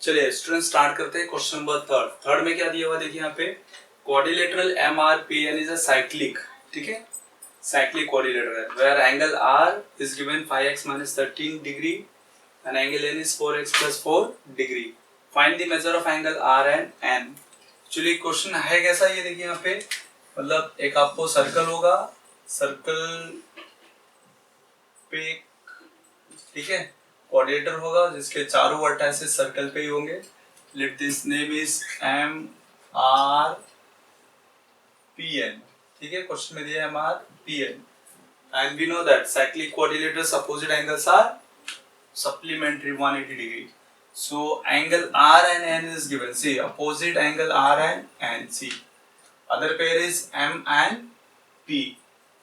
चलिए student start करते हैं। क्वेश्चन नंबर थर्ड में क्या दिया हुआ देखिए यहाँ पे, quadrilateral MRPN is a cyclic, ठीक है, cyclic quadrilateral where angle R is given 5x minus 13 degree and angle N is 4x plus 4 degree. Find the measure of angle R and N. Actually question है कैसा, ये देखिए यहाँ पे, मतलब एक आपको सर्कल होगा, सर्कल पे, ठीक है, क्वाड्रिलेटर होगा जिसके चारों वर्टाइसेस सर्कल पे ही होंगे। Let this name is MRPN, ठीक है, क्वेश्चन में दिया है MRPN and we know that cyclic quadrilaters opposite angles are supplementary 180 degree. So angle R and N is given. See, opposite angle R and N. See, other pair is M and P.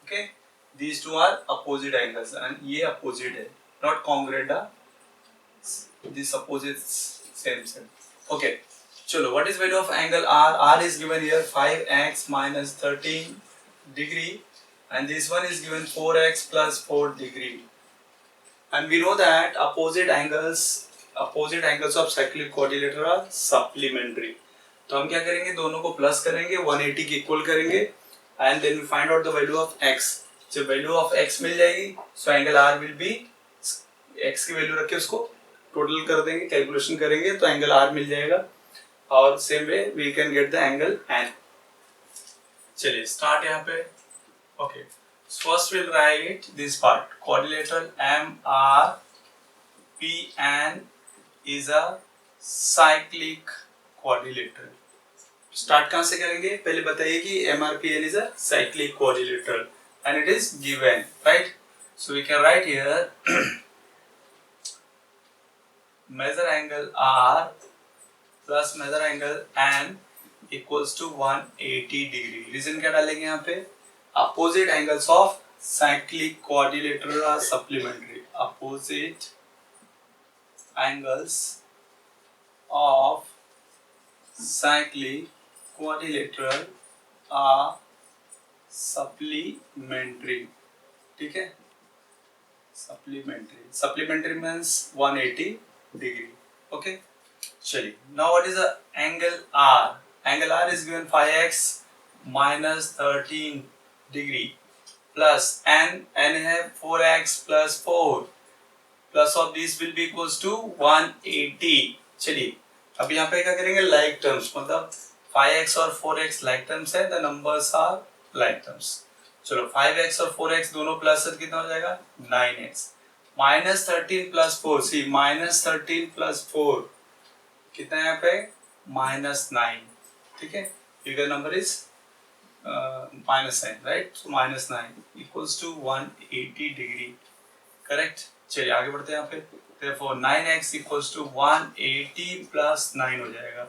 Okay, these two are opposite angles and ये opposite है, not congruent. This opposite same. Okay, चलो, what is value of angle R? R is given here 5x minus 13 degree and this one is given 4x plus 4 degree. And we know that opposite angles of cyclic quadrilateral are supplementary. तो हम क्या करेंगे, दोनों को plus करेंगे, 180 की equal करेंगे and then we find out the value of x. जब वैल्यू ऑफ x मिल जाएगी so angle R will be, x की वैल्यू रख के उसको टोटल कर देंगे, कैलकुलेशन करेंगे तो एंगल R मिल जाएगा और same way we can get the angle N. चलिए स्टार्ट यहाँ पे. Okay, so first we'll write this part. Quadrilateral MRPN is a cyclic quadrilateral. Start कहाँ से करेंगे, पहले बताइए कि MRPN is a cyclic quadrilateral and it is given, right? So we can write here measure angle R plus measure angle N equals to 180 degree. Reason क्या डालेंगे यहाँ पे, opposite angles of cyclic quadrilateral are supplementary. Opposite angles of cyclic quadrilateral are supplementary. ठीक है, supplementary. Supplementary means 180 degree. Okay. चलिए, now what is the angle R? Angle R is given 5x minus 13 degree plus n है 4x plus 4 plus of this will be equals to 180. चलिए अब यहाँ पे क्या करेंगे, like terms, मतलब 5x और 4x like terms है, the numbers are like terms. चलो 5x और 4x दोनों प्लस है, कितना हो जाएगा 9x minus 13 plus 4. see, minus 13 plus 4 कितना है यहाँ पे -9, ठीक है, bigger number is minus sign, right? So minus 9 equals to 180 degree, correct? चलिए आगे बढ़ते हैं यहाँ पे. Therefore 9x equals to 180 plus 9 हो जाएगा.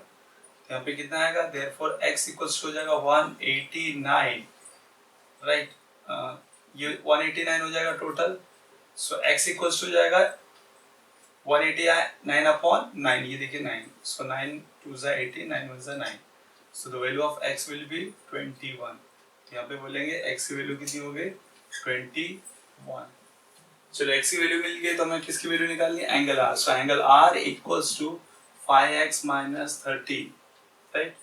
यहाँ पे कितना आएगा, therefore x equals to हो जाएगा 189, right? ये 189 हो जाएगा total. So x equals to हो जाएगा 189 upon 9, ये देखिए 9. So 9 2 is 80, 9 1 is 9. So the value of x will be 21. यहाँ पे बोलेंगे x की वैल्यू कितनी हो गई 21. चलो x की वैल्यू मिल गई तो हमें किसकी वैल्यू निकालनी है, angle R. So angle R equals to 5x minus 30, right?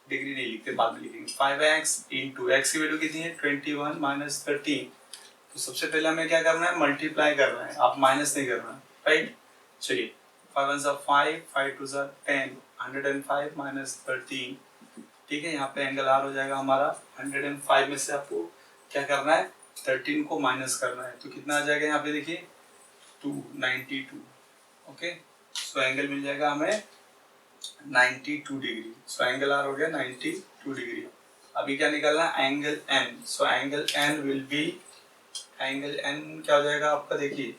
Degree नहीं लिखते, बाद में लिखेंगे. 5x into x की वैल्यू कितनी है 21 minus 30. तो सबसे पहले हमें क्या करना है, मल्टीप्लाई करना है, आप माइनस नहीं करना है, राइट? चलिए 5 1 5, 5 2 10, 105 minus 13, ठीक है. यहाँ पे एंगल R हो जाएगा हमारा 105 में से आपको क्या करना है, 13 को माइनस करना है, तो कितना आ जाएगा यहाँ पे देखिए 292. ओके, सो एंगल मिल जाएगा हमें 92 डिग्री. सो एंगल R हो गया 92 डिग्री. अभी क्या निकालना है, angle N. So angle N will be, angle N क्या हो जाएगा आपका, देखिए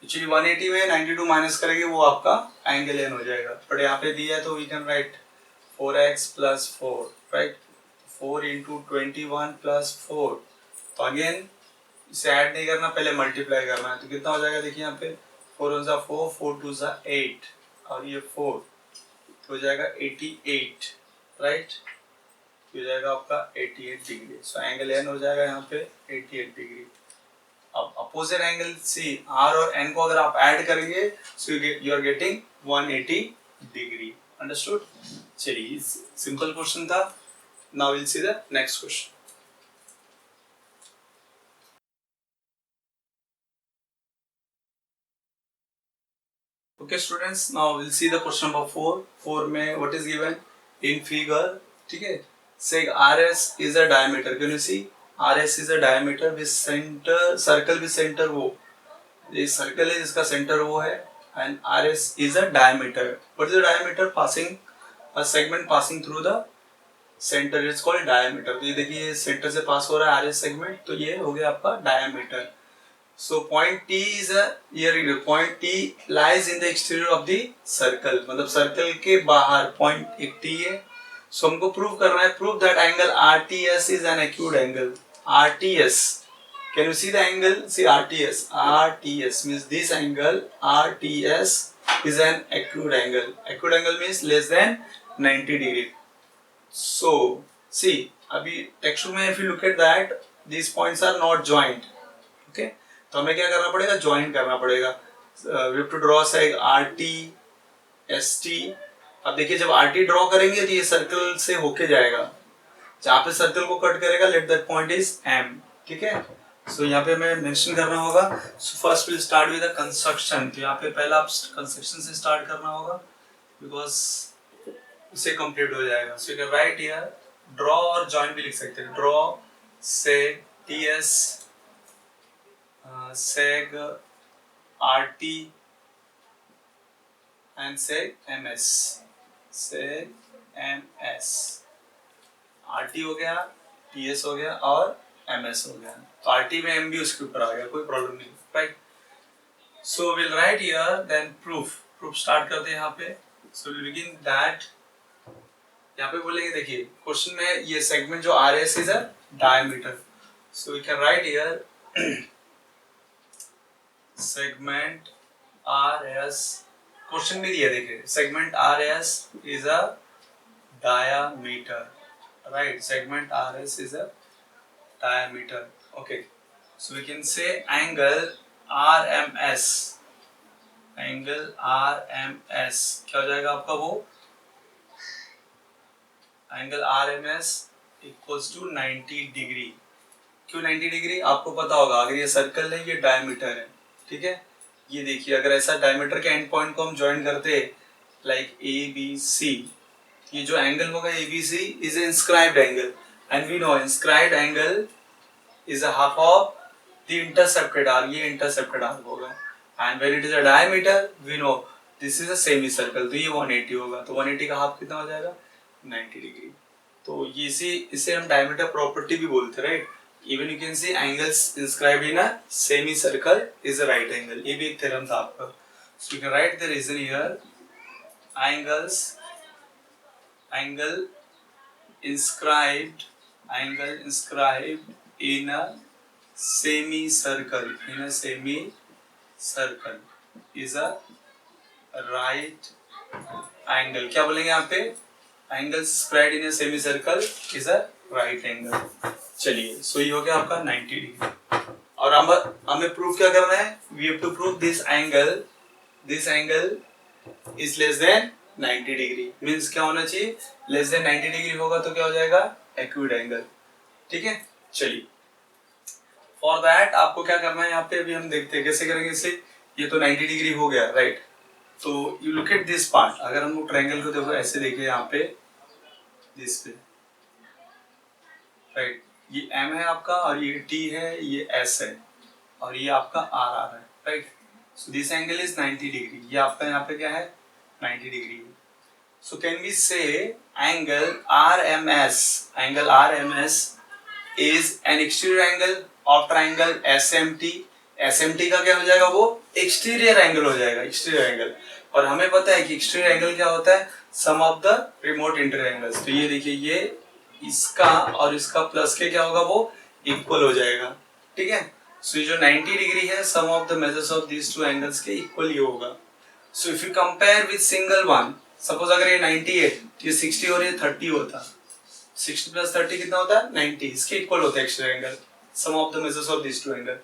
एक्चुअली 180 में 92 माइनस करेंगे वो आपका एंगल N हो जाएगा, बट यहाँ पे दिया है तो we can write 4x plus 4, right? 4 into 21 plus 4. तो अगेन इसे ऐड नहीं करना, पहले मल्टीप्लाई करना है, तो कितना हो जाएगा देखिए यहाँ पे 4 1 4, 4 2 8 और ये 4 तो हो जाएगा 88, राइट? हो जाएगा आपका 88 डिग्री. सो एंगल N हो जाएगा यहाँ पे 88 डिग्री. अब अपोजिट एंगल सी R और N को अगर आप ऐड करेंगे so you are getting 180 degree. Understood? चलिए, सिंपल क्वेश्चन था। Now will see the next question. Okay students, now we'll see the question number 4. 4 में what is given in figure, ठीक है? Say RS is a diameter. Can you see? RS is a diameter with center, circle with center वो. ये circle है जिसका center वो है, and RS is a diameter. What is the diameter? Passing a segment passing through the center is called diameter. तो ये देखिए center से pass हो रहा है RS segment, तो ये हो गया आपका diameter. So point T is a here point T lies in the exterior of the circle. मतलब circle के बाहर point एक T है. So हमको prove करना है, prove that angle RTS is an acute angle. RTS. Can you see the angle? See RTS. RTS means this angle RTS is an acute angle. Acute angle means less than 90 degree. So see अभी textbook में if you look at that, these points are not joined. Okay? तो हमें क्या करना पड़ेगा? Join करना पड़ेगा। We have to draw side RT ST। अब देखिए जब RT ड्रॉ करेंगे तो ये सर्कल से होके जाएगा, जहाँ पे सर्कल को कट करेगा let that point is M। ठीक है, सो यहाँ पे हमें मेंशन करना होगा। So first will start with the construction. तो यहाँ पे पहला कंस्ट्रक्शन से स्टार्ट करना होगा, बिकॉज उसे कंप्लीट हो जाएगा। So you can write here draw, और जॉइन भी लिख सकते हैं। ड्रॉ से TS seg RT and seg MS। seg MS RT हो गया, TS हो गया और MS हो गया। तो RT में M भी उसके ऊपर आ गया, कोई प्रॉब्लम नहीं, right. So will write here then proof start करते हैं यहाँ पे। सो विल बिगिन दैट, यहाँ पे बोलेंगे देखिए क्वेश्चन में ये सेगमेंट जो RS is a diameter. So we can write here segment RS, question में दिया देखिए segment RS is a diameter, right? Segment RS is a diameter. Okay, so we can say angle RMS, angle RMS क्या हो जाएगा आपका? वो angle RMS equals to 90 degree. क्यों 90 degree? आपको पता होगा, अगर ये सर्कल है, ये डायमीटर है, ठीक है। ये देखिए अगर ऐसा डायमीटर के एंड पॉइंट को हम ज्वाइन करते लाइक ABC, ये जो एंगल होगा ABC is inscribed angle, and we know inscribed angle is a half of the intercepted arc. ये इंटरसेप्टेड आर्क होगा, and when it is a diameter we know this is a semi circle, तो ये 180 होगा। तो 180 का half कितना हो जाएगा? 90 डिग्री। तो ये इसे हम डायमीटर प्रॉपर्टी भी बोलते हैं, right. Even you can see angles inscribed in a semi circle is a right angle. ये भी एक थ्योरम था आपका। So you can write the reason here, angle inscribed in a semicircle is a right angle। क्या बोलेंगे यहाँ पे? angle inscribed in a semicircle is a right angle। चलिए, सो ये हो गया आपका 90 डिग्री। और हमें प्रूफ क्या करना है? we have to prove this angle is less than 90 degree. Means क्या होना चाहिए? लेस देन 90 डिग्री होगा तो क्या हो जाएगा? Acute angle. ठीक है, चलिए फॉर दैट आपको क्या करना है यहाँ पे, अभी हम देखते हैं कैसे करेंगे इसे। ये तो 90 डिग्री हो गया, राइट। तो you look at this part. अगर हम लोग ट्रायंगल को देखो ऐसे देखें यहाँ पे, दिस पे, राइट। ये M है आपका, और ये T है, ये S है, और ये आपका RR है, right. So this angle is 90 degree. ये आपका यहाँ पे क्या है? 90 degree. So can we say angle RMS is an exterior angle of triangle SMT। SMT का क्या हो जाएगा? वो एक्सटीरियर एंगल हो जाएगा, एक्सटीरियर एंगल। और हमें पता है कि एक्सटीरियर एंगल क्या होता है? Sum of the remote interior angles. तो ये देखिए, ये इसका और इसका प्लस के क्या होगा? वो इक्वल हो जाएगा, ठीक है। सो ये जो 90 डिग्री है, sum of the measures of these two angles के इक्वल ये होगा। So if you compare with single one, suppose अगर ये 90 है तो ये 60 और ये 30 होता, 60 प्लस 30 कितना होता है? 90। इसके इक्वल होता है exterior angle, sum of the measures of this two angle.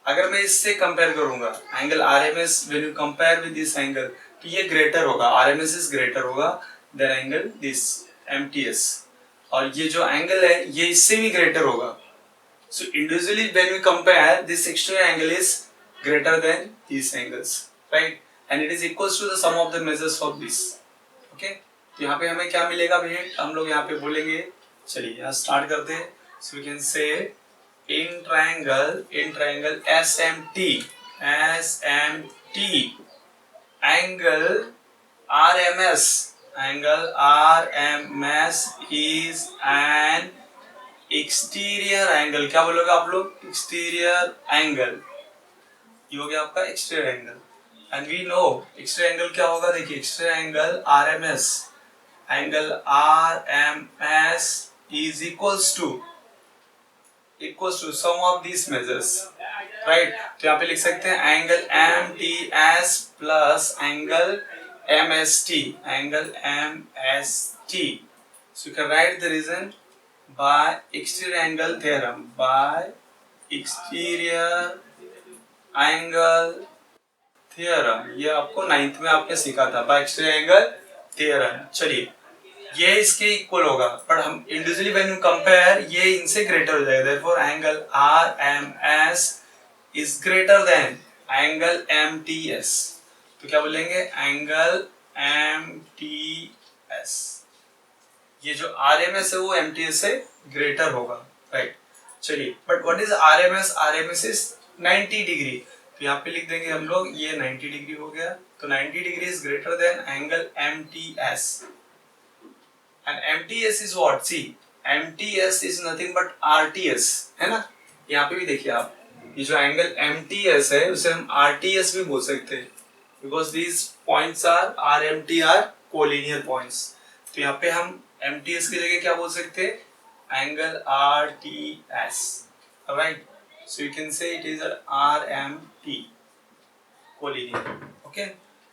अगर मैं इससे कंपेयर करूंगा angle RMS, when you compare with this angle, तो ये ग्रेटर होगा, RMS इज ग्रेटर होगा देन एंगल दिस MTS, और ये जो एंगल है ये इससे भी ग्रेटर होगा. So individually when we compare, this exterior angle is greater than these angles, right? And it is equals to the sum of the measures of this. Okay? तो यहाँ पे हमें क्या मिलेगा भैया? हम लोग यहाँ पे बोलेंगे, चलिए यहाँ स्टार्ट करते हैं. So we can say in triangle SMT angle RMS is an exterior angle. क्या बोलोगे आप लोग? Exterior angle. ये हो गया आपका exterior angle. And we know exterior angle क्या होगा. देखिए exterior angle RMS is equals to sum of this measures, right. तो यहाँ पे लिख सकते हैं angle MTS plus angle MST. So you can write the reason by exterior angle theorem. ये आपको 9th में आपने सीखा था, बाय एक्सटीरियर एंगल थ्योरम. चलिए ये इसके इक्वल होगा, पर हम इंडिविजुअली व्हेन यू कंपेयर ये इनसे ग्रेटर हो जाएगा. Therefore angle RMS is greater than angle MTS. तो क्या बोलेंगे? एंगल MTS, ये जो RMS है वो MTS से ग्रेटर होगा, राइट. चलिए but what is RMS is 90 degree. तो यहाँ पे लिख देंगे हम लोग ये 90 डिग्री हो गया. तो 90 degree is greater than angle MTS. And MTS is what? See MTS is nothing but RTS, है ना. यहाँ पे भी देखिए आप, ये जो एंगल MTS है उसे हम RTS भी बोल सकते हैं, because these points are RMT are collinear points. तो यहाँ पे हम MTS की जगह क्या बोल सकते हैं? Angle RTS, right. So you can say it is RMT collinear. Okay.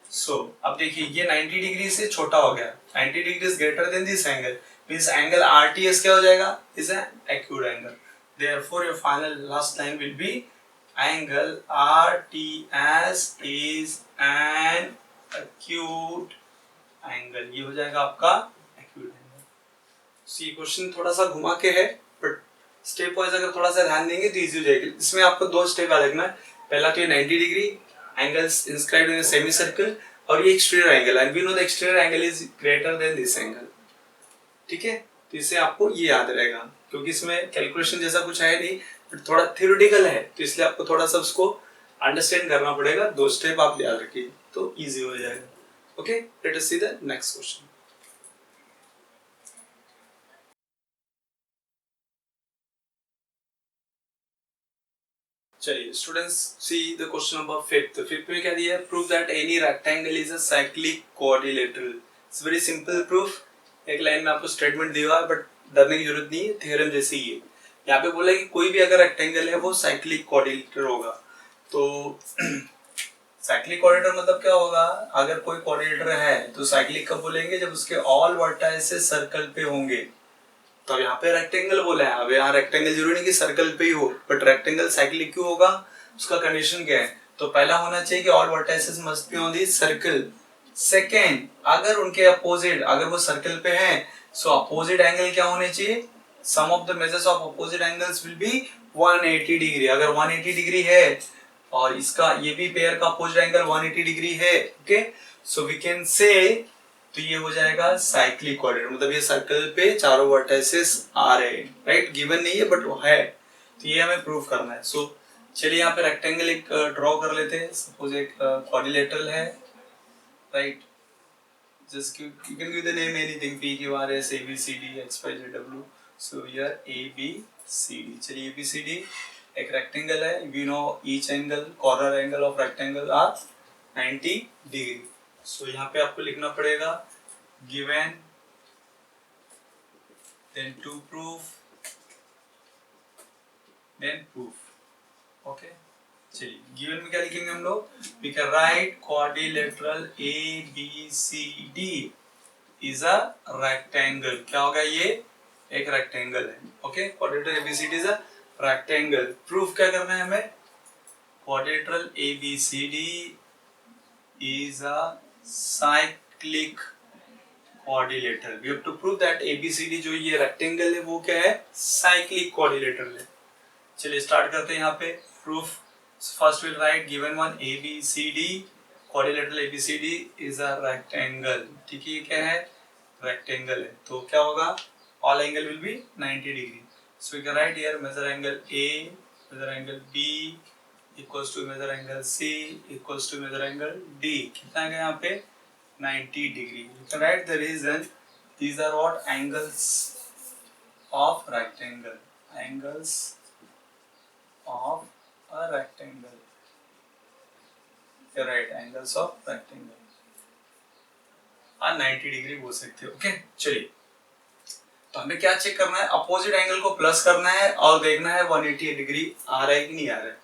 So अब देखिए ये 90 डिग्री से छोटा हो गया. 90 degree is greater than this angle, means angle RTS क्या हो जाएगा? Is an acute angle. Therefore your final last line will be angle RTS is an acute angle. ये हो जाएगा आपका एक्यूट एंगल. ये क्वेश्चन थोड़ा सा घुमा के है, बट स्टेप वाइज अगर थोड़ा सा ध्यान देंगे तो इजी हो जाएगी. इसमें आपको 2 स्टेप याद रखना है. पहला तो ये 90 degree angles inscribed in semi circle, और ये exterior angle, and we know the exterior angle is greater than this angle. ठीक है. तो इससे आपको ये याद रहेगा, क्योंकि इसमें कैलकुलेशन जैसा कुछ है नहीं, बट थोड़ा थ्योरेटिकल है, तो इसलिए आपको थोड़ा सा उसको अंडरस्टैंड करना पड़ेगा. 2 स्टेप आप याद रखिए तो इजी हो जाएगा. Okay, let us see the next question. चलिए students, see the question number 5. Fifth में क्या दिया है? Prove that any rectangle is a cyclic quadrilateral. It's very simple proof. एक लाइन में आपको स्टेटमेंट दिया है, बट डरने की जरूरत नहीं है, थ्योरम जैसे ही है. यहाँ पे बोला है कि कोई भी अगर रेक्टेंगल है वो साइक्लिक क्वाड्रिलेटरल होगा. तो साइक्लिक क्वाड्रिलेटरल मतलब क्या होगा? अगर कोई क्वाड्रिलेटरल है तो साइक्लिक कब बोलेंगे? जब उसके ऑल वर्टाइसेस सर्कल पे होंगे. तो यहाँ पे रेक्टेंगल बोला है. अब यहाँ रेक्टेंगल जरूरी नहीं कि सर्कल पे ही हो, बट रेक्टेंगल साइक्लिक क्यों होगा? उसका कंडीशन क्या है? तो पहला होना चाहिए कि all vertices must be on the circle. Second, अगर उनके अपोजिट, अगर वो सर्कल पे हैं, सो अपोजिट एंगल क्या होने चाहिए? Sum of the measures of opposite angles will be 180 degree. अगर 180 डिग्री है और इसका ये भी पेयर का अपोजिट एंगल 180 डिग्री है, okay, so we can say, तो ये हो जाएगा साइक्लिक क्वाड्रिलेटरल. मतलब ये सर्कल पे चारों वर्टाइसेस आ रहे हैं, राइट. गिवन नहीं है बट वो है, तो ये हमें प्रूव करना है. सो चलिए यहाँ पे रेक्टेंगल एक ड्रॉ कर लेते हैं. सपोज एक क्वाड्रिलेटरल है, right. Just you can give the name anything, P Q R S A B C D X Y Z W. So here A B C D. चलिए A B C D एक rectangle है. We know each angle, corner angle of rectangle are 90 degree. So यहाँ पे आपको लिखना पड़ेगा given, then to prove, then proof. Okay. चलिए given में क्या लिखेंगे हम लोग? we can write quadrilateral ABCD is a rectangle. क्या होगा? ये एक रेक्टेंगल है. Okay, quadrilateral ABCD is a rectangle. Proof क्या करना है हमें? quadrilateral ABCD is a cyclic quadrilateral. We have to prove that ABCD जो ये रेक्टेंगल है वो क्या है, साइक्लिक क्वाड्रिलेटरल है। चलिए स्टार्ट करते हैं यहाँ पे proof. First will write given one ABCD quadrilateral ABCD is a rectangle. ठीक है, ये क्या है, रेक्टेंगल है, तो क्या होगा, all angle will be 90 degree. So we can write here measure angle A, measure angle B equals to measure angle C equals to measure angle D। कितना है यहाँ पे, 90 degree. You can write the reason. These are what angles of rectangle. Angles of a rectangle. You write angles of rectangle. 90 degree बोल सकते हो। Okay, चलिए तो हमें क्या चेक करना है, अपोजिट एंगल को प्लस करना है और देखना है 180 डिग्री आ रहा है कि नहीं आ रहा है।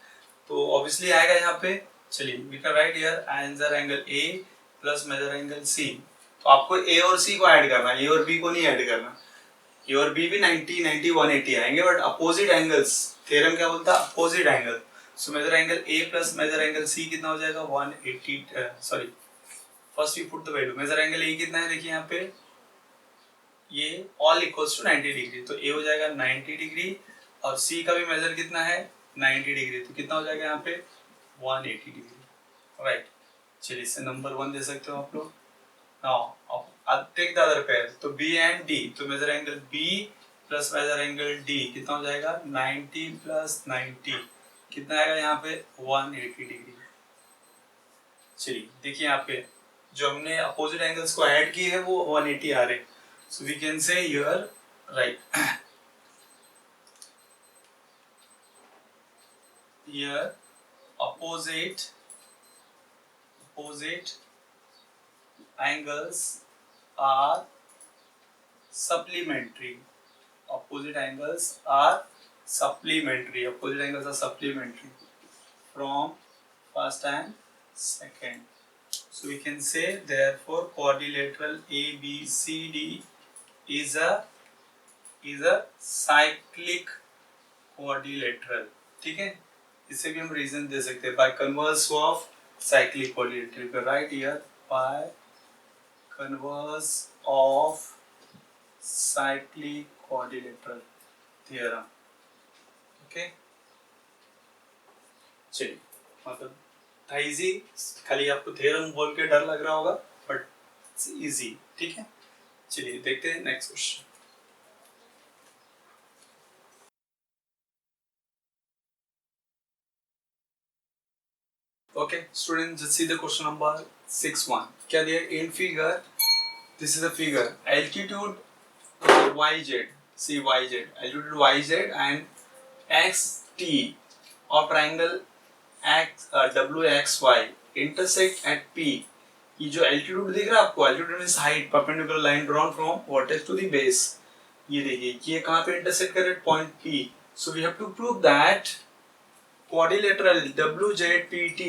तो ऑब्वियसली आएगा यहाँ पे। चलिए we can write here measure angle A plus measure angle C। तो आपको A और C को ऐड करना है, A और B को नहीं ऐड करना। A और B भी 90 90 180 आएंगे, बट अपोजिट एंगल्स, थ्योरम क्या बोलता है, opposite angle. So measure angle A plus measure angle C कितना हो जाएगा, 180, sorry first we put the value. Measure angle A कितना है, देखिए यहाँ पे ये ऑल इक्वल्स टू 90 डिग्री, तो A हो जाएगा 90 डिग्री और C का भी मेजर कितना है, 90 डिग्री, तो कितना हो जाएगा यहाँ पे 180 डिग्री। राइट, चलिए इससे नंबर 1 दे सकते हो आप लोग। Now take the other pair, तो B एंड D, तो measure angle B plus measure angle D कितना हो जाएगा, 90 प्लस 90 कितना आएगा यहाँ पे 180 डिग्री। चलिए देखिए यहाँ पे जो हमने अपोजिट एंगल्स को ऐड किए हैं वो 180 आ रहे, so we can say here write here opposite angles are supplementary. Opposite angles are supplementary. Opposite angles are supplementary from first and second. So we can say therefore quadrilateral ABCD is a cyclic quadrilateral. ठीक है, इससे भी हम reason दे सकते हैं, by converse of cyclic quadrilateral पे right here by converse of cyclic quadrilateral theorem. Okay, चलिए मतलब था इजी, खाली आपको थ्योरम बोल के डर लग रहा होगा बट इट्स इजी। ठीक है, चलिए देखते हैं next question. Okay, students, just see the question number 6.1. क्या दिया in figure? This is a figure. Altitude YZ. See YZ. Altitude YZ and XT of triangle WXY intersect at P. ये जो altitude दिख रहा है आपको, altitude means height, perpendicular line drawn from vertex to the base. ये देखिए ये कहाँ पे intersect कर रहे हैं, point P. So we have to prove that quadrilateral WZPT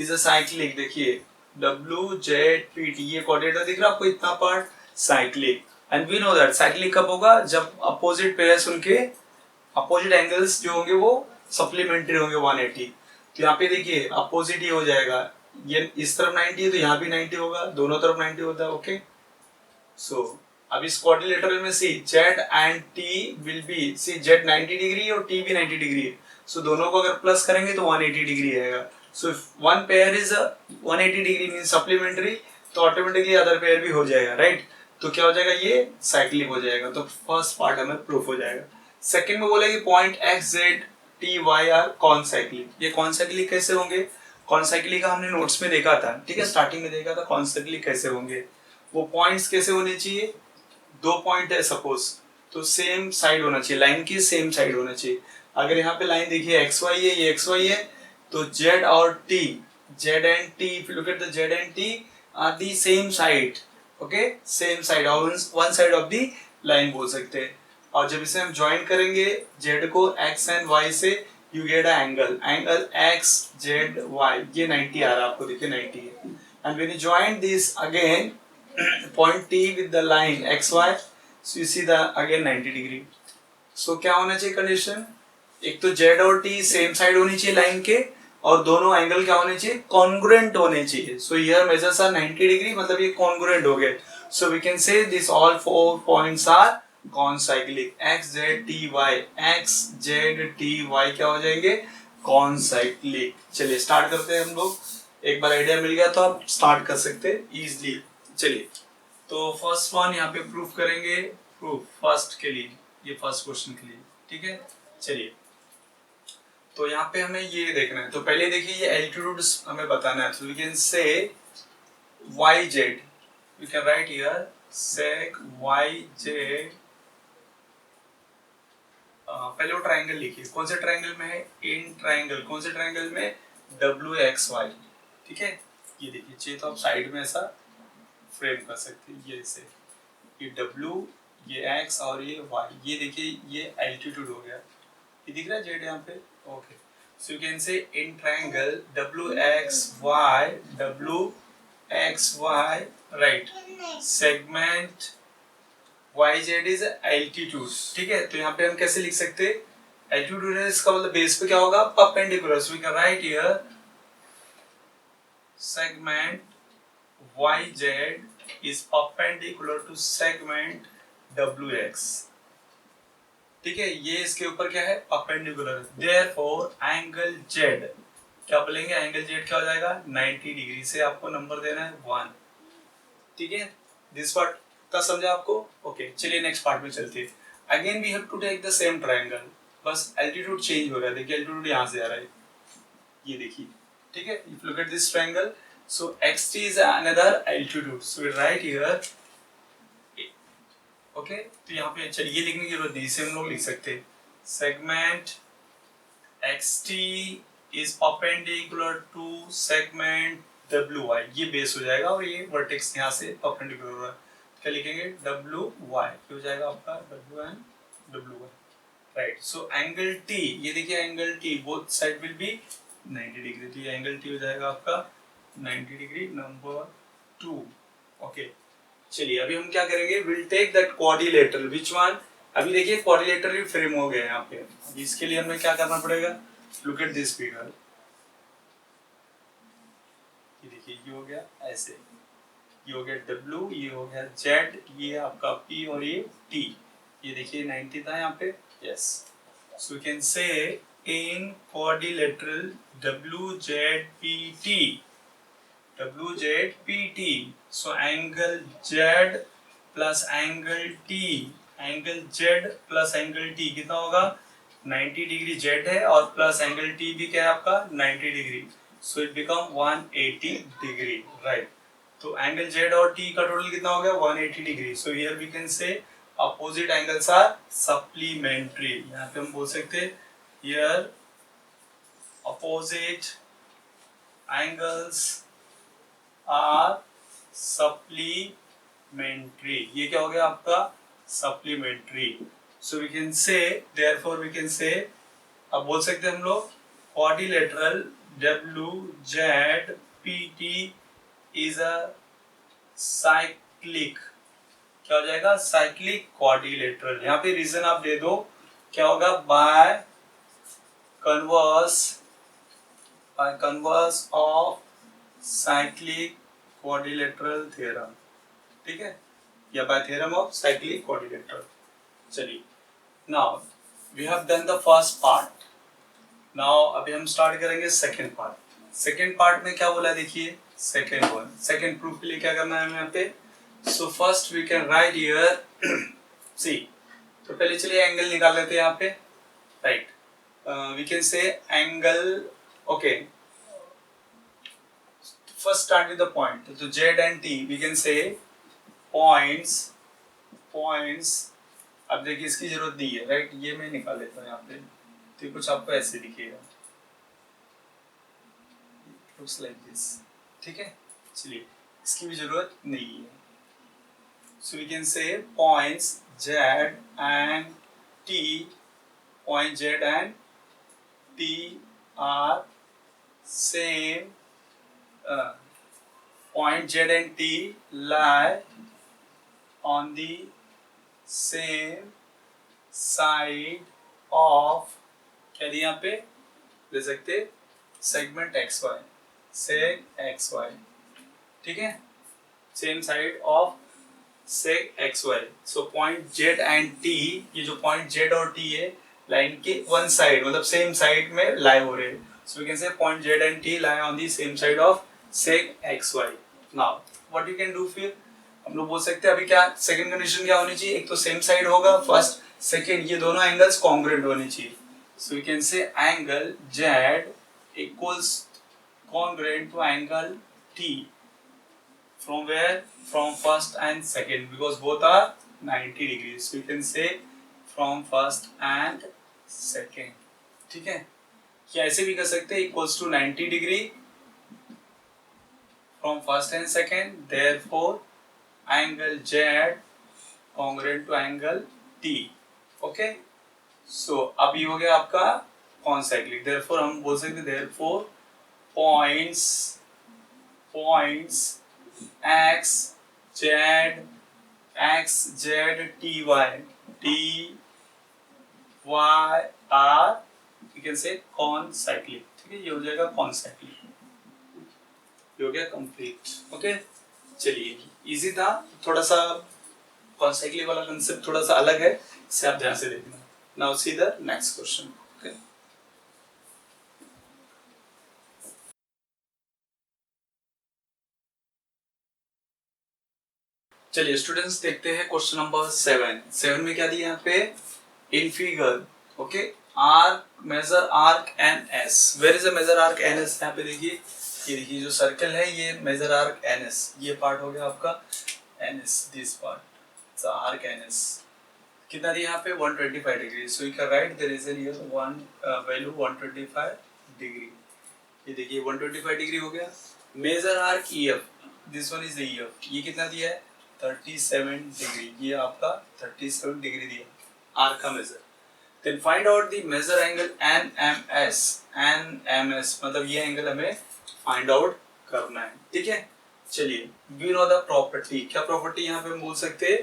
is a cyclic। देखिए WZPT ये quadrilateral दिख रहा है आपको, इतना part cyclic, and we know that cyclic कब होगा, जब opposite pairs उनके opposite angles जो होंगे वो supplementary होंगे 180। तो यहाँ पे देखिए opposite ही हो जाएगा, ये इस तरफ 90 है तो यहाँ भी 90 होगा, दोनों तरफ 90 होता है। ओके, सो अब इस quadrilateral में see Z and T will be, see Z 90 degree और T भी 90 डिग्री है, सो दोनों को अगर प्लस करेंगे तो 180 डिग्री आएगा। So if one pair is 180 degree mean supplementary, तो ऑटोमेटिकली अदर पेयर भी हो जाएगा, राइट। तो क्या हो जाएगा, ये साइक्लिक हो जाएगा, तो फर्स्ट पार्ट हमें प्रूफ हो जाएगा। सेकंड में बोला कि point X Z T Y are concyclic. ये कॉन साइक्लिक कैसे होंगे, कॉन साइक्लिक का हमने नोट्स में देखा था, ठीक है, स्टार्टिंग में देखा था कॉन साइक्लिक कैसे होंगे। वो पॉइंट्स कैसे होने चाहिए, दो पॉइंट है सपोज, तो सेम साइड होना चाहिए, लाइन की सेम साइड होना चाहिए। अगर यहाँ पे लाइन देखिए एक्स वाई है, ये एक्स वाई है, तो जेड और T, Z and T, if you look at the Z and T are the same side, okay, same side और one side of the line बोल सकते हैं। और जब इसे हम ज्वाइन करेंगे जेड को एक्स एंड वाई से, you get a angle, angle X Z Y, ये 90 आ रहा है आपको, देखिए 90 है। And when you join this again point T with the line X Y, so you see the again 90 degree. सो क्या होना चाहिए कंडीशन, एक तो जेड और टी सेम साइड होनी चाहिए लाइन के, और दोनों एंगल क्या होने चाहिए, कॉन्ग्रुएंट होने चाहिए. So here measures are 90 degree, मतलब ये कॉन्ग्रुएंट हो गए. So we can say this all 4 points are concyclic. X Z T Y, X Z T Y क्या हो जाएंगे, कॉनसाइक्लिक. चलिए स्टार्ट करते हैं हम लोग. एक बार आइडिया मिल गया तो आप स्टार्ट कर सकते हैं इजिली. चलिए तो फर्स्ट वन यहाँ पे प्रूफ करेंगे. प्रूफ फर्स्ट के लिए, ये फर्स्ट क्वेश्चन के लिए, ठीक है. चलिए तो यहाँ पे हमें ये देखना है. तो पहले देखिए ये एल्टीट्यूड हमें बताना है. तो we can say Y Z, we can write here seg Y Z. पहले वो ट्राइंगल लिखिए. कौन से ट्राइंगल में है, इन ट्राइंगल. कौन से ट्राइंगल में, डब्ल्यू एक्स वाई. ठीक है, ये देखिए. चाहिए तो आप साइड में ऐसा फ्रेम कर सकते हैं, ये ऐसे. ये डब्ल्यू, ये एक्स और ये वाई. ये देखिए ये एल्टीट्यूड हो गया. ये दिख रहा है जेड यहाँ पे. Okay, so you can say in triangle W X Y right, segment Y Z is altitude. ठीक है, तो यहाँ पे हम कैसे लिख सकते हैं, एल्टीट्यूड है इसका मतलब बेस पे क्या होगा, perpendicular. So we can write here segment yz is perpendicular to segment wx. ठीक है, ये इसके ऊपर क्या है, परपेंडिकुलर. therefore एंगल z क्या बोलेंगे, एंगल z क्या हो जाएगा, 90 डिग्री. से आपको नंबर देना है 1. ठीक है, दिस पार्ट का समझा आपको. ओके, चलिए नेक्स्ट पार्ट में चलते हैं. Again we have to take the same triangle, बस एल्टीट्यूड चेंज हो रहा है. देखिए एल्टीट्यूड यहाँ से आ रहा है, ये देखिए. ठीक है, if you look at this triangle, so xt is another altitude, so we write here. okay, तो यहाँ पे चलिए लिखने की जरूरत नहीं, इसे हम लोग लिख सकते हैं segment xt is perpendicular to segment wy. ये बेस हो जाएगा और ये वर्टेक्स यहाँ से परपेंडिकुलर हो रहा है. क्या लिखेंगे, wy हो जाएगा आपका w and wy. Right, so angle t, ये देखिए angle t both side will be 90 degree. तो ये एंगल टी हो जाएगा आपका 90 डिग्री, नंबर 2. ओके, चलिए अभी हम क्या करेंगे, will take that quadrilateral. Which one, अभी देखिए क्वाड्रिलेटरल फ्रेम हो गया यहाँ पे. अभी इसके लिए हमें क्या करना पड़ेगा, लुक एट दिस फिगर. ये देखिए ये हो गया ऐसे, ये हो गया W, ये हो गया Z, ये आपका P और ये T. ये देखिए 90 था यहाँ पे. यस, सो यू कैन से in quadrilateral WZPT. So angle Z plus angle T, angle Z plus angle T कितना होगा, 90 डिग्री Z है और प्लस एंगल T भी क्या है आपका 90 degree. So it become 180 degree. Right, तो एंगल Z और T का टोटल कितना हो गया, 180 degree. So here we can say opposite angles are supplementary. यहाँ पे हम बोल सकते हैं here opposite angles are supplementary. ये क्या हो गया आपका, supplementary. So we can say, therefore we can say, अब बोल सकते हैं हम लोग quadrilateral WZPT is a cyclic. क्या हो जाएगा, साइक्लिक क्वाड्रिलेटरल. यहाँ पे रीजन आप दे दो, क्या होगा, bye converse of cyclic quadrilateral theorem. ठीक है, या by theorem of cyclic quadrilateral. चलिए, now we have done the first part. now अभी हम स्टार्ट करेंगे सेकेंड पार्ट. सेकेंड पार्ट में क्या बोला, देखिए सेकेंड वन, सेकेंड प्रूफ के लिए क्या करना है हमें यहाँ पे. so first we can write here see, तो पहले चलिए एंगल निकाल लेते हैं यहाँ पे. Right, we can say angle. okay, first start with the point. so Z and T we can say points. अब देखिए इसकी जरूरत नहीं है. राइट, ये मैं निकाल लेता हूँ यहाँ पे. तो कुछ आपको ऐसे दिखेगा, looks like this. ठीक है, चलिए इसकी भी जरूरत नहीं है. so we can say points Z and T, point Z and T are same. Point Z and T lie on the same side of, क्या दिया यहाँ पे, ले सकते segment X Y, seg X Y, ठीक है, same side of seg X Y. So point Z and T, ये जो पॉइंट जेड और टी है लाइन के वन साइड मतलब सेम साइड में लाई हो रहे हैं। So we can say point Z and T lie on the same side of seg X Y. Now what you can do, फिर हम लोग बोल सकते हैं अभी क्या सेकंड कंडीशन क्या होनी चाहिए, एक तो सेम साइड होगा फर्स्ट, सेकंड ये दोनों एंगल्स कॉन्ग्रुएंट होने चाहिए। So we can say angle Z equals congruent to angle T from where, from first and second, because both are 90 degrees, so you can say from first and second, ठीक है, या ऐसे भी कर सकते हैं equals to 90 degree from first and second, therefore angle Z congruent to angle T, okay। so अब ये हो गया आपका concyclic, therefore हम बोल सकते हैं therefore points x z t y are you can say concyclic, ठीक है, ये हो जाएगा concyclic, ये हो गया कंप्लीट, ओके। चलिए इजी था, थोड़ा सा concyclic वाला कंसेप्ट थोड़ा सा अलग है, इसे आप ध्यान से देखना। Now see the next question, okay. चलिए स्टूडेंट्स देखते हैं क्वेश्चन नंबर 7 में क्या दिया यहाँ पे, in figure, okay, arc measure arc N S, where is a measure arc N S, यहाँ पे देखिए, ये देखिए जो सर्कल है ये मेजर आर्क एन एस, ये पार्ट हो गया आपका N S, this part arc N S, कितना दिया यहाँ पे 125 degree, so you can write the reason here one value 125 degree, ये देखिए 125 डिग्री हो गया। Measure arc E F, this one is the E F, ये कितना दिया है 37 डिग्री, ये आपका 37 डिग्री दिया आर्क का measure. Then find out the measure angle NMS, NMS मतलब ये एंगल हमें फाइंड आउट करना है, ठीक है। चलिए वी नो द प्रॉपर्टी, क्या प्रॉपर्टी यहाँ पे हम बोल सकते हैं,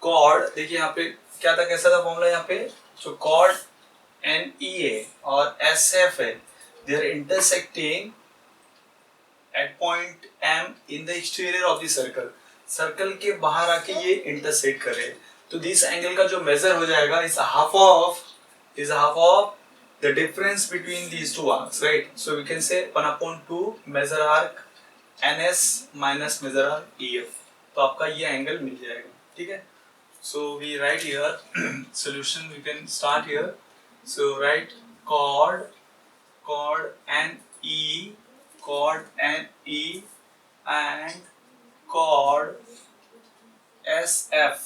कॉर्ड, देखिए यहाँ पे क्या था, कैसा था फॉर्मूला, यहाँ पे जो कॉर्ड NEA और SF है, they are intersecting at point M in the exterior of the circle, circle के बाहर आके ये इंटरसेक्ट करे, तो दिस एंगल का जो मेजर हो जाएगा is half of the difference between these two arcs, right. So we can say 1/2 measure arc NS minus measure arc EF, तो आपका ये एंगल मिल जाएगा, ठीक है। So we write here solution, we can start here, so write chord NE and chord SF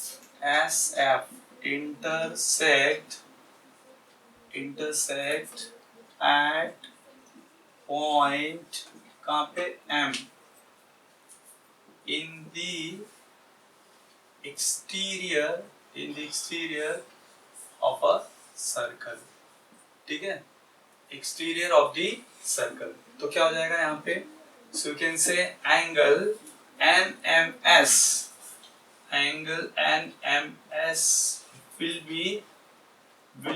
intersect at point कहाँ पे M in the exterior of a circle, ठीक है, exterior of the circle, तो क्या हो जाएगा यहाँ पे, so you can say angle NMS will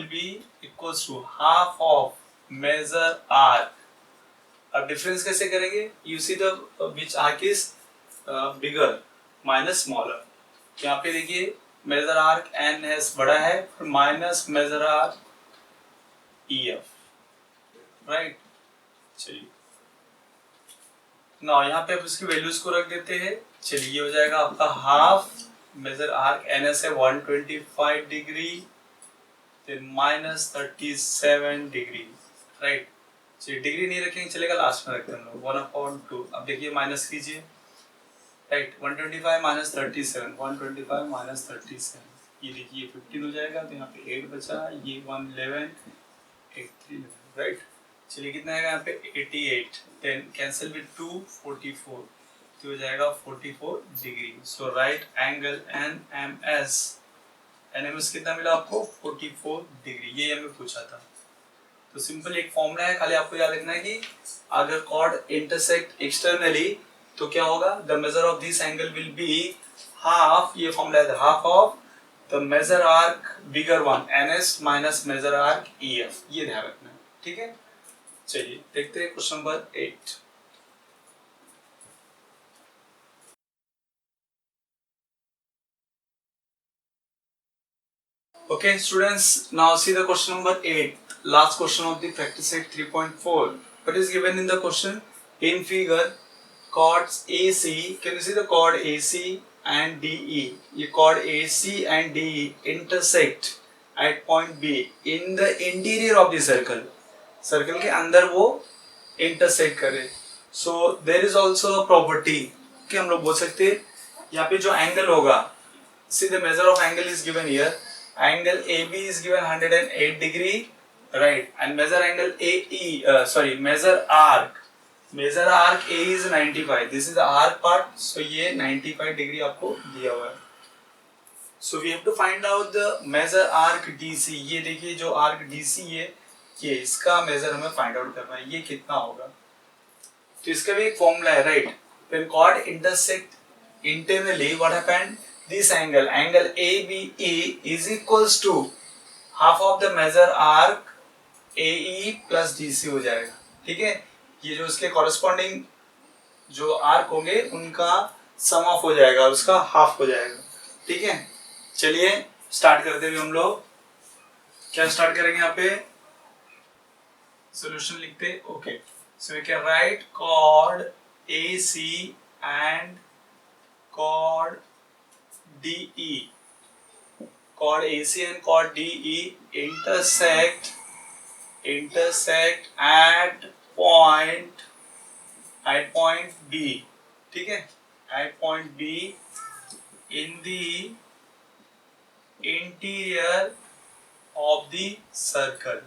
be equals to half of measure arc। अब डिफरेंस कैसे करेंगे, you see the which arc is bigger minus smaller, यहाँ पे देखिए मेजर आर्क NS बड़ा है minus measure arc EF, right. चलिए ना यहाँ पे आप इसकी वैल्यूज को रख देते हैं, चलिए ये हो जाएगा आपका हाफ मेजर आर्क NS है 125 डिग्री, फिर माइनस 37 डिग्री, राइट। चलिए डिग्री नहीं रखेंगे चलेगा, लास्ट में रखते हैं हम लोग 1/2, अब देखिए माइनस कीजिए, राइट, 125 माइनस 37, 125 माइनस 37, ये देखिए 15 हो जाएगा, तो यहाँ पे 8 बचा, ये 111, 83, राइट। चलिए कितना आएगा यहाँ पे 88, देन कैंसिल विद 2, 44, तो हो जाएगा 44 डिग्री। सो राइट एंगल NMS कितना मिला आपको 44 डिग्री, ये हमें पूछा था। तो सिंपल एक फॉर्मूला है, खाली आपको याद रखना है कि अगर कॉर्ड इंटरसेक्ट एक्सटर्नली तो क्या होगा, the measure of this angle will be half, ये फॉर्मूला है half of the measure arc bigger one NS minus measure arc EF, ये ध्यान रखना है, ठीक है। चलिए देखते हैं question number 8। Okay, students, now see the question number 8, last question of the practice set 3.4. What is given in the question? In figure, chords AC, can you see the chord AC and DE? ये chord AC and DE intersect at point B in the interior of the circle. Circle के अंदर वो intersect करे. So there is also a property कि हम लोग बोल सकते हैं यहाँ पे जो angle होगा, see the measure of angle is given here. Angle AB is given 108 degree, right? And measure angle AE, measure arc. Measure arc A is 95. This is the arc part. So ये 95 degree आपको दिया हुआ है. So we have to find out the measure arc DC. ये देखिए जो arc DC है, ये इसका measure हमें find out करना है. ये कितना होगा? तो इसका भी एक formula है, right? When chord intersect internally, what happened? This angle ABE is equals to half of the measure arc AE plus DC हो जाएगा. ठीक है, ये जो इसके corresponding जो आर्क होंगे उनका सम ऑफ हो जाएगा, उसका हाफ हो जाएगा. ठीक है, चलिए स्टार्ट करते हैं. हम लोग क्या स्टार्ट करेंगे? यहाँ पे सॉल्यूशन लिखते. Okay, so we can write chord AC and chord DE. Chord AC and chord DE intersect at point B. ठीक है, at point B in the interior of the circle.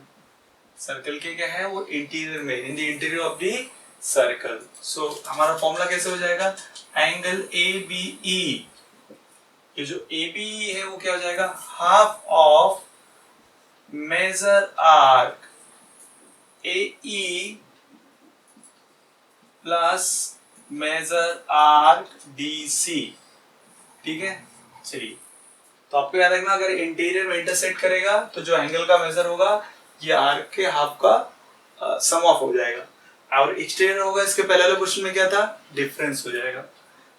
Circle के क्या है वो इंटीरियर में, in the interior of the circle. So हमारा formula कैसे हो जाएगा? एंगल ABE, ये जो ABE है वो क्या हो जाएगा? Half of measure arc AE plus measure arc DC. ठीक है, चलिए तो आपको याद रखना, अगर इंटीरियर में इंटरसेक्ट करेगा तो जो एंगल का मेजर होगा ये आर्क के हाफ का सम ऑफ हो जाएगा, और एक्सटीरियर होगा इसके पहले वाले क्वेश्चन में क्या था? डिफरेंस हो जाएगा.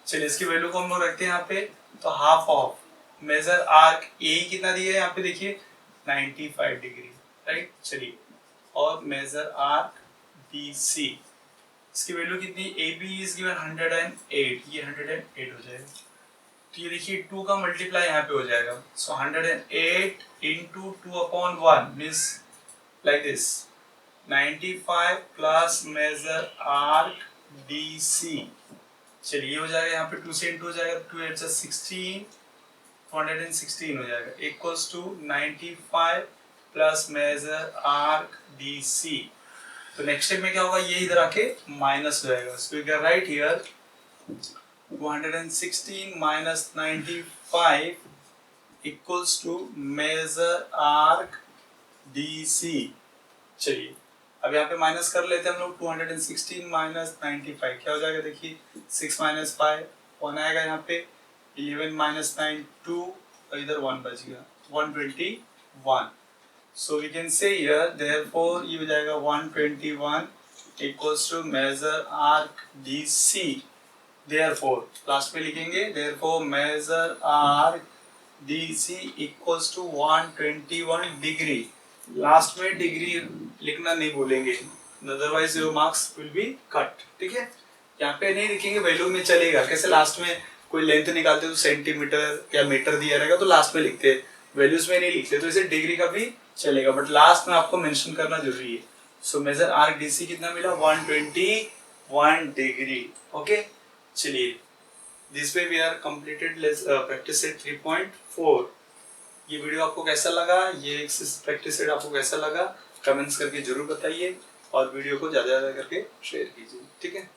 चलिए इसकी वैल्यू को हम लोग रखते हैं यहाँ पे. तो half of measure arc A कितना दिया है यहाँ पे देखिए 95 डिग्री, राइट. चलिए और मेजर आर्क BC, इसकी वैल्यू कितनी? AB इज गिवन 108, ये 108 हो जाएगा. तो ये देखिए 2 का मल्टीप्लाई यहाँ पे हो जाएगा. So 108 into 2/1 means like this 95 plus measure arc DC. चलिए ये हो जाएगा यहाँ पे 2 से इंटू हो जाएगा, 2 8 16, 216 हो जाएगा, equals to 95 plus measure arc DC. तो नेक्स्ट स्टेप में क्या होगा? ये इधर आके माइनस हो जाएगा. So you can write here 216 minus 95 equals to measure arc DC. चलिए अब यहाँ पे माइनस कर लेते हैं हम लोग. 216 माइनस 95 क्या हो जाएगा? देखिए 6 माइनस 5 1 आएगा यहाँ पे, 11 माइनस 9 2, और इधर 1 बच गया 121. So we can say here therefore ये हो जाएगा 121 equals to measure arc DC. Therefore last में लिखेंगे therefore measure arc DC equals to 121 degree. Last में डिग्री लिखना नहीं भूलेंगे, otherwise your marks will be cut. ठीक है, यहाँ पे नहीं लिखेंगे, वैल्यू में चलेगा. कैसे लास्ट में कोई लेंथ निकालते तो सेंटीमीटर या मीटर दिया रहेगा तो लास्ट में लिखते, वैल्यूज में नहीं लिखते, तो इसे डिग्री का भी चलेगा, बट लास्ट में आपको मेंशन करना जरूरी है. सो मेजर आर्क DC कितना मिला? 121 डिग्री. ओके, चलिए this way we are completed practice set 3.4. ये वीडियो आपको कैसा लगा, ये एक्सरसाइज प्रैक्टिस सेट आपको कैसा लगा, कमेंट्स करके जरूर बताइए, और वीडियो को ज़्यादा करके शेयर कीजिए. ठीक है.